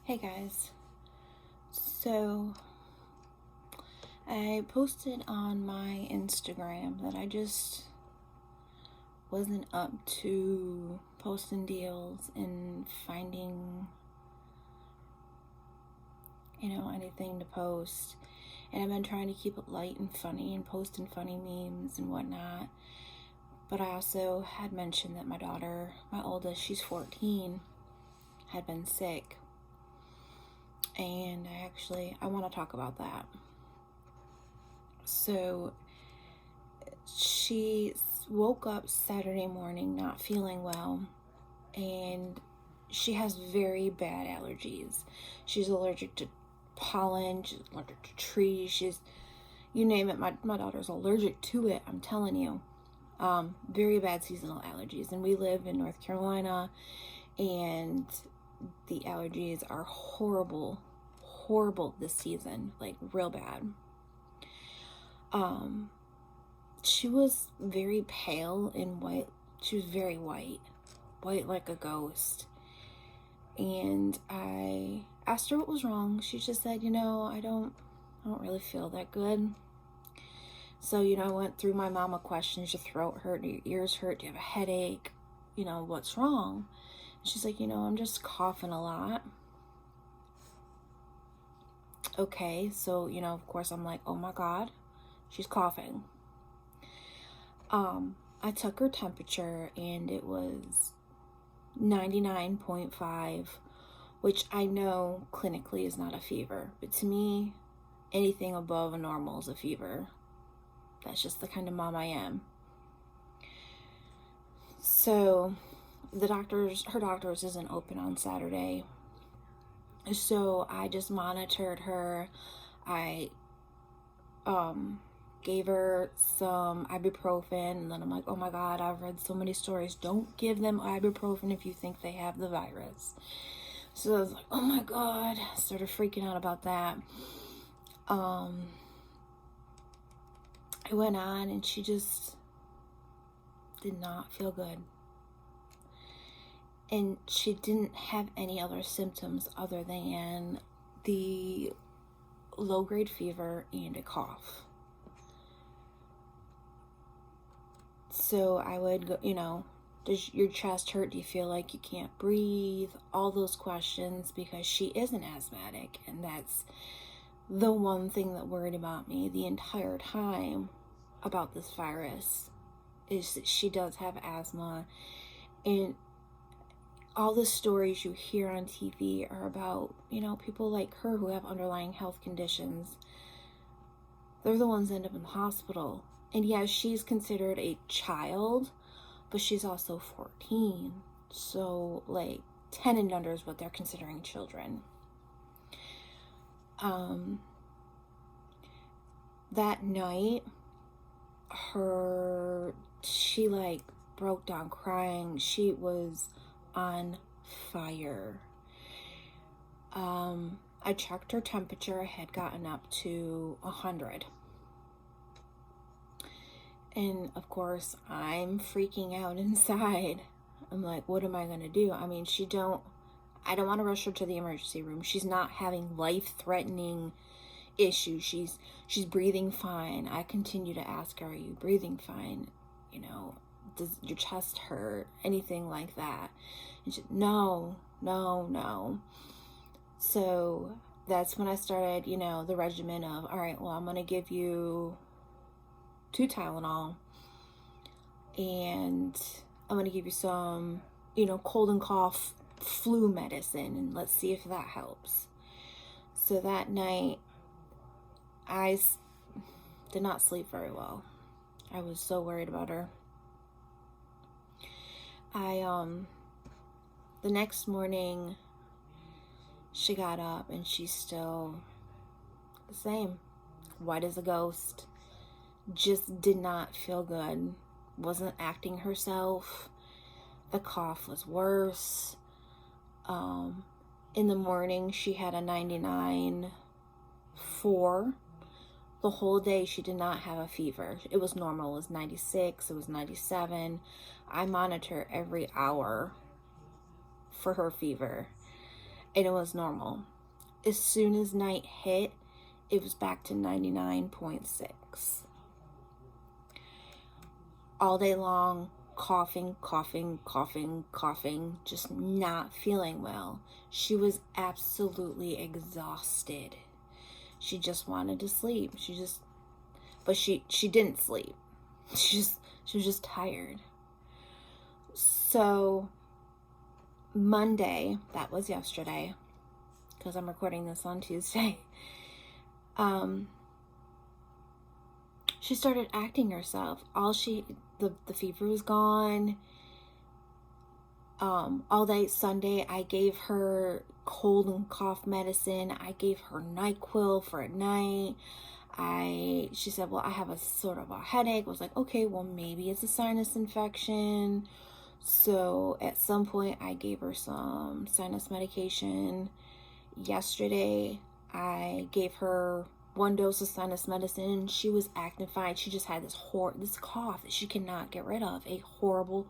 Hey guys, so I posted on my Instagram that I just wasn't up to posting deals and finding, anything to post. And I've been trying to keep it light and funny and posting funny memes and whatnot. But I also had mentioned that my daughter, my oldest, she's 14, had been sick. And I want to talk about that. So she woke up Saturday morning not feeling well, and she has very bad allergies. She's allergic to pollen, she's allergic to trees, you name it, my daughter's allergic to it, I'm telling you. Very bad seasonal allergies. And we live in North Carolina, and the allergies are horrible this season, like real bad. She was very pale and white. She was very white like a ghost. And I asked her what was wrong. She just said, I don't really feel that good. So, I went through my mama questions. Your throat hurt? Do your ears hurt? Do you have a headache? What's wrong? And she's like, I'm just coughing a lot. Okay, so, of course I'm like, oh my God, she's coughing. I took her temperature and it was 99.5, which I know clinically is not a fever, but to me, anything above a normal is a fever. That's just the kind of mom I am. So her doctor's isn't open on Saturday. So I just monitored her. I gave her some ibuprofen, and then I'm like, oh my God, I've read so many stories. Don't give them ibuprofen if you think they have the virus. So I was like, oh my God, I started freaking out about that. I went on, and she just did not feel good. And she didn't have any other symptoms other than the low-grade fever and a cough. So I would go, does your chest hurt? Do you feel like you can't breathe? All those questions, because she is an asthmatic, and that's the one thing that worried about me the entire time about this virus, is that she does have asthma. And all the stories you hear on TV are about, people like her who have underlying health conditions. They're the ones that end up in the hospital. And yes, she's considered a child, but she's also 14. So, 10 and under is what they're considering children. That night, she broke down crying. She was on fire. I checked her temperature. I had gotten up to 100. And of course, I'm freaking out inside. I'm like, what am I going to do? I mean, I don't want to rush her to the emergency room. She's not having life-threatening issues. She's breathing fine. I continue to ask her, are you breathing fine? Does your chest hurt? Anything like that? And she, no. So that's when I started, the regimen of, all right, well, I'm going to give you 2 Tylenol, and I'm going to give you some, cold and cough flu medicine, and let's see if that helps. So that night, I did not sleep very well. I was so worried about her. The next morning, she got up and she's still the same, white as a ghost. Just did not feel good. Wasn't acting herself. The cough was worse. In the morning, she had a 99.4. The whole day, she did not have a fever. It was normal. It was 96. It was 97. I monitor every hour for her fever. and it was normal. As soon as night hit, it was back to 99.6. All day long, coughing, coughing, coughing, coughing, just not feeling well. She was absolutely exhausted. She just wanted to sleep. But she didn't sleep. She was just tired. So Monday, that was yesterday, because I'm recording this on Tuesday, she started acting herself. The fever was gone. All day Sunday, I gave her cold and cough medicine. I gave her NyQuil for at night. She said, well, I have a sort of a headache. I was like, okay, well, maybe it's a sinus infection. So at some point, I gave her some sinus medication. Yesterday, I gave her 1 dose of sinus medicine. She was acting fine. She just had this cough that she cannot get rid of. A horrible,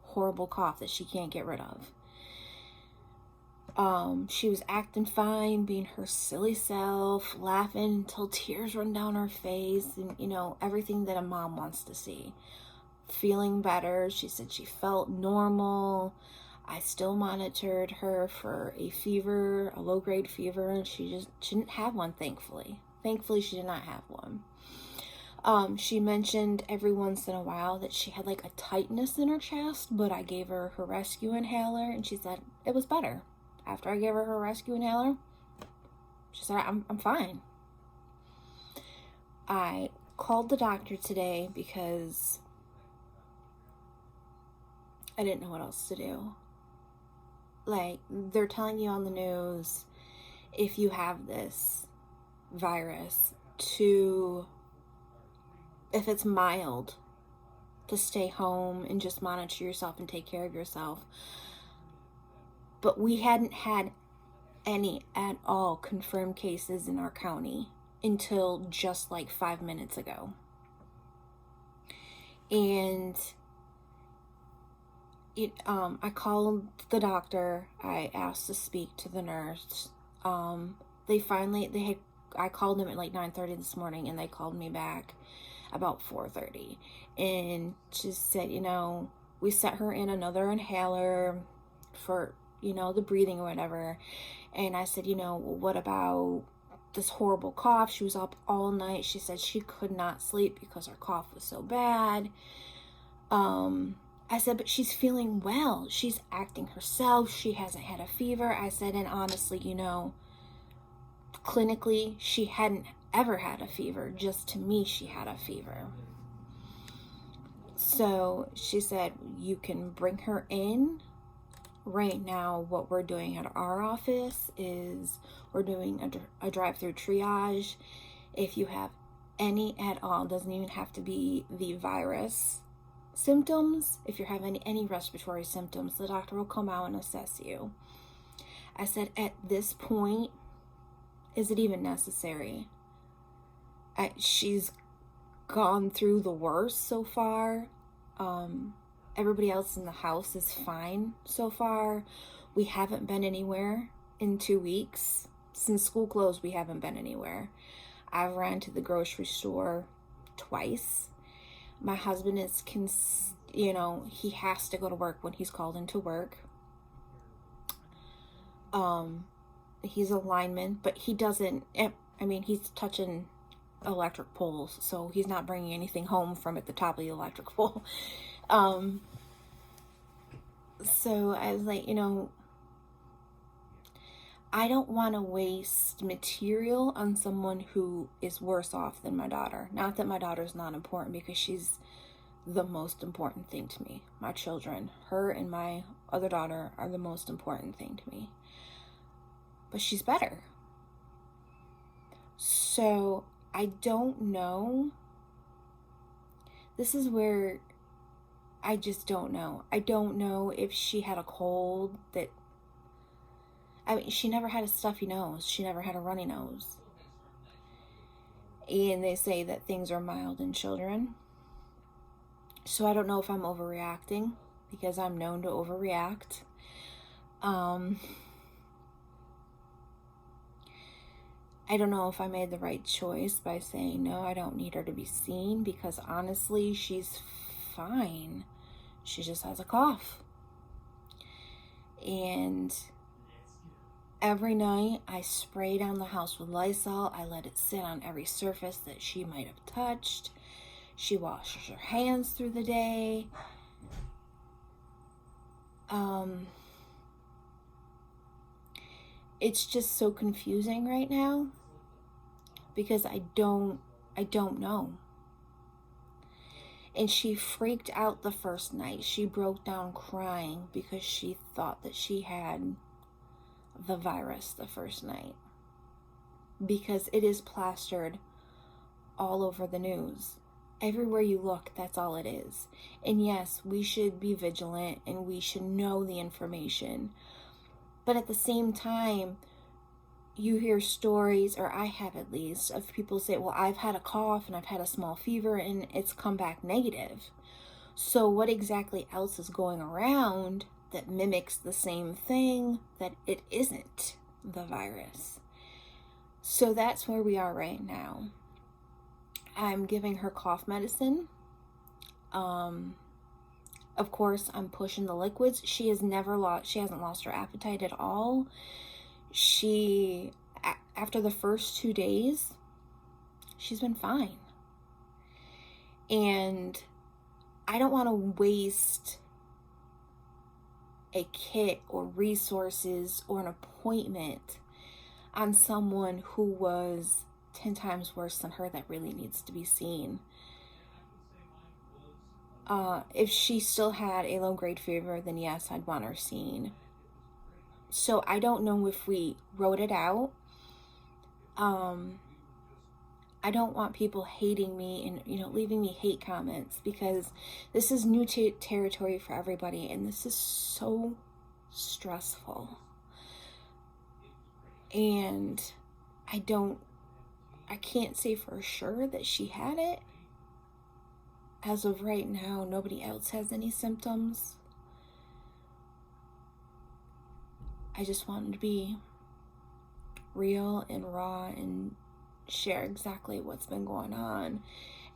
horrible cough that she can't get rid of. She was acting fine, being her silly self, laughing until tears run down her face, and everything that a mom wants to see. Feeling better. She said she felt normal. I still monitored her for a fever, a low-grade fever, and she didn't have one, thankfully. Thankfully, she did not have one. She mentioned every once in a while that she had like a tightness in her chest, but I gave her her rescue inhaler, and she said it was better. After I gave her her rescue inhaler, she said, I'm fine. I called the doctor today because I didn't know what else to do. Like, they're telling you on the news, if you have this virus, if it's mild, to stay home and just monitor yourself and take care of yourself. But we hadn't had any at all confirmed cases in our county until just like 5 minutes ago. And I called the doctor. I asked to speak to the nurse. I called them at like 9:30 this morning, and they called me back about 4:30. And she said, we set her in another inhaler for, the breathing or whatever. And I said, well, what about this horrible cough? She was up all night. She said she could not sleep because her cough was so bad. I said, but she's feeling well. She's acting herself. She hasn't had a fever. I said, and honestly, clinically, she hadn't ever had a fever. Just to me, she had a fever. So she said, you can bring her in. Right now, what we're doing at our office is we're doing a drive-through triage. If you have any at all, doesn't even have to be the virus symptoms. If you're having any respiratory symptoms, the doctor will come out and assess you. I said, at this point, is it even necessary? She's gone through the worst so far. Everybody else in the house is fine so far. We haven't been anywhere in 2 weeks. Since school closed, we haven't been anywhere. I've ran to the grocery store twice. My husband is, he has to go to work when he's called into work. He's a lineman, but he doesn't, he's touching electric poles, so he's not bringing anything home from at the top of the electric pole. So I was like, I don't want to waste material on someone who is worse off than my daughter. Not that my daughter's not important, because she's the most important thing to me. My children, her and my other daughter, are the most important thing to me. But she's better. So I don't know. This is where I just don't know. I don't know if she had a cold she never had a stuffy nose. She never had a runny nose. And they say that things are mild in children. So I don't know if I'm overreacting, because I'm known to overreact. I don't know if I made the right choice by saying no, I don't need her to be seen, because honestly, she's fine. She just has a cough. And every night I spray down the house with Lysol. I let it sit on every surface that she might have touched. She washes her hands through the day. It's just so confusing right now because I don't know. And she freaked out the first night. She broke down crying because she thought that she had the virus the first night, because it is plastered all over the news. Everywhere you look, that's all it is. And yes, we should be vigilant and we should know the information. But at the same time, you hear stories, or I have at least, of people say, well, I've had a cough and I've had a small fever and it's come back negative. So what exactly else is going around that mimics the same thing that it isn't the virus? So that's where we are right now. I'm giving her cough medicine. Of course, I'm pushing the liquids. She hasn't lost her appetite at all. After the first 2 days, she's been fine. And I don't want to waste a kit or resources or an appointment on someone who was 10 times worse than her that really needs to be seen. If she still had a low-grade fever, then yes, I'd want her seen. So I don't know if we wrote it out. I don't want people hating me and, leaving me hate comments, because this is new territory for everybody, and this is so stressful. And I can't say for sure that she had it. As of right now, nobody else has any symptoms. I just wanted to be real and raw and share exactly what's been going on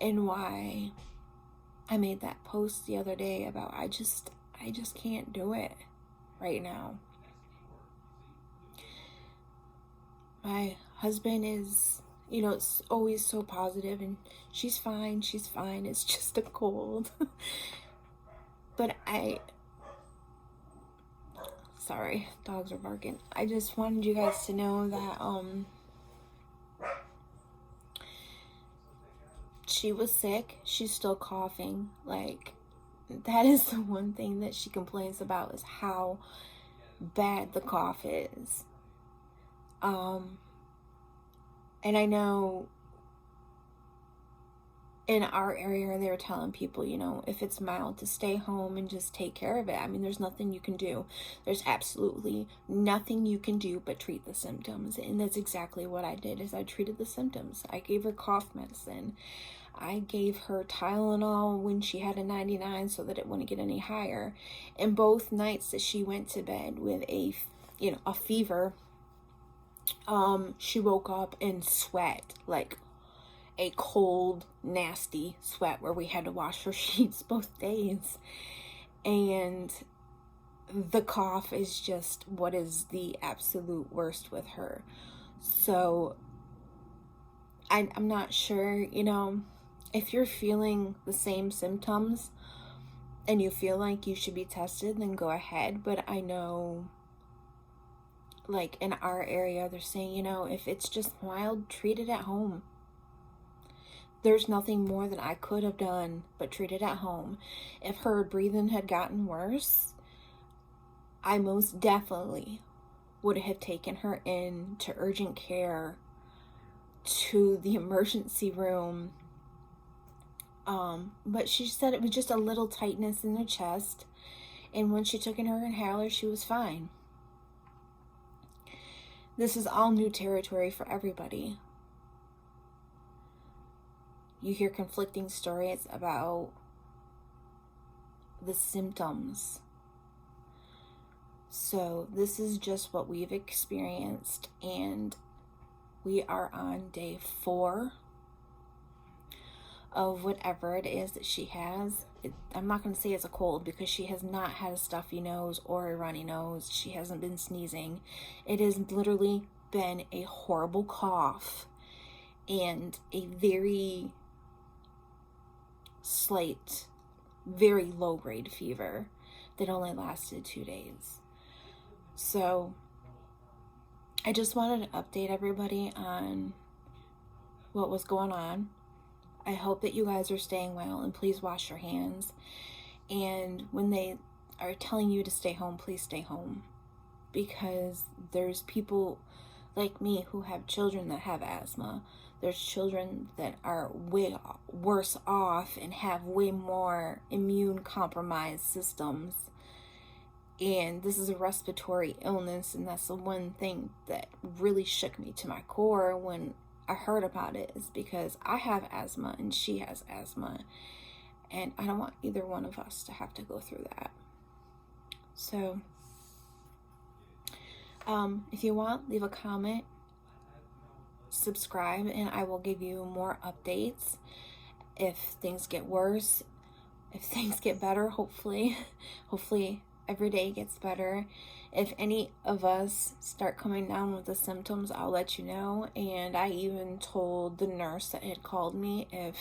and why I made that post the other day about I just can't do it right now. My husband is, it's always so positive, and she's fine, it's just a cold. But sorry, dogs are barking. I just wanted you guys to know that she was sick. She's still coughing. Like, that is the one thing that she complains about, is how bad the cough is. And I know in our area, they were telling people, if it's mild, to stay home and just take care of it. I mean, there's nothing you can do. There's absolutely nothing you can do but treat the symptoms. And that's exactly what I did, is I treated the symptoms. I gave her cough medicine. I gave her Tylenol when she had a 99 so that it wouldn't get any higher. And both nights that she went to bed with a fever, she woke up in sweat, like a cold, nasty sweat, where we had to wash her sheets both days. And the cough is just what is the absolute worst with her. So I'm not sure, if you're feeling the same symptoms and you feel like you should be tested, then go ahead. But I know, like in our area, they're saying, if it's just mild, treat it at home. There's nothing more that I could have done but treat it at home. If her breathing had gotten worse, I most definitely would have taken her in to urgent care, to the emergency room. But she said it was just a little tightness in her chest, and when she took in her inhaler, she was fine. This is all new territory for everybody. You hear conflicting stories about the symptoms. So this is just what we've experienced, and We are on day 4 of whatever it is that she has. I'm not going to say it's a cold because she has not had a stuffy nose or a runny nose. She hasn't been sneezing. It has literally been a horrible cough and a very slight, very low grade fever that only lasted 2 days. So I just wanted to update everybody on what was going on. I hope that you guys are staying well, and please wash your hands. And when they are telling you to stay home, please stay home, because there's people like me who have children that have asthma. There's children that are way worse off and have way more immune compromised systems. And this is a respiratory illness, and that's the one thing that really shook me to my core when I heard about it, is because I have asthma and she has asthma, and I don't want either one of us to have to go through that. So if you want, leave a comment, subscribe, and I will give you more updates if things get worse, if things get better. Hopefully every day gets better. If any of us start coming down with the symptoms, I'll let you know. And I even told the nurse that had called me, if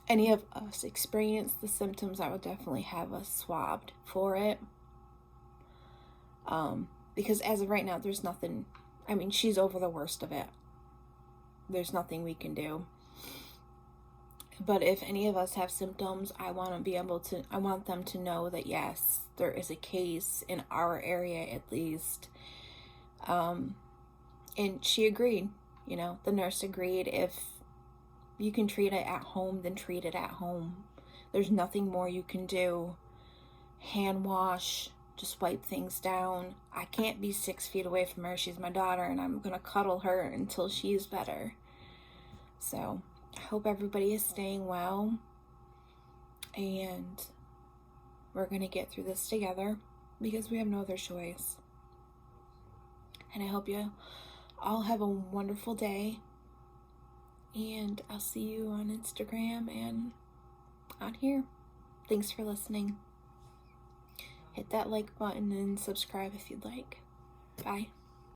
any of us experience the symptoms, I would definitely have us swabbed for it. Because as of right now, there's nothing, I mean, she's over the worst of it. There's nothing we can do. But if any of us have symptoms, I want them to know that yes, there is a case in our area at least. And she agreed, the nurse agreed. If you can treat it at home, then treat it at home. There's nothing more you can do. Hand wash, just wipe things down. I can't be 6 feet away from her. She's my daughter, and I'm going to cuddle her until she's better. So I hope everybody is staying well, and we're going to get through this together because we have no other choice. And I hope you all have a wonderful day, and I'll see you on Instagram and on here. Thanks for listening. Hit that like button and subscribe if you'd like. Bye.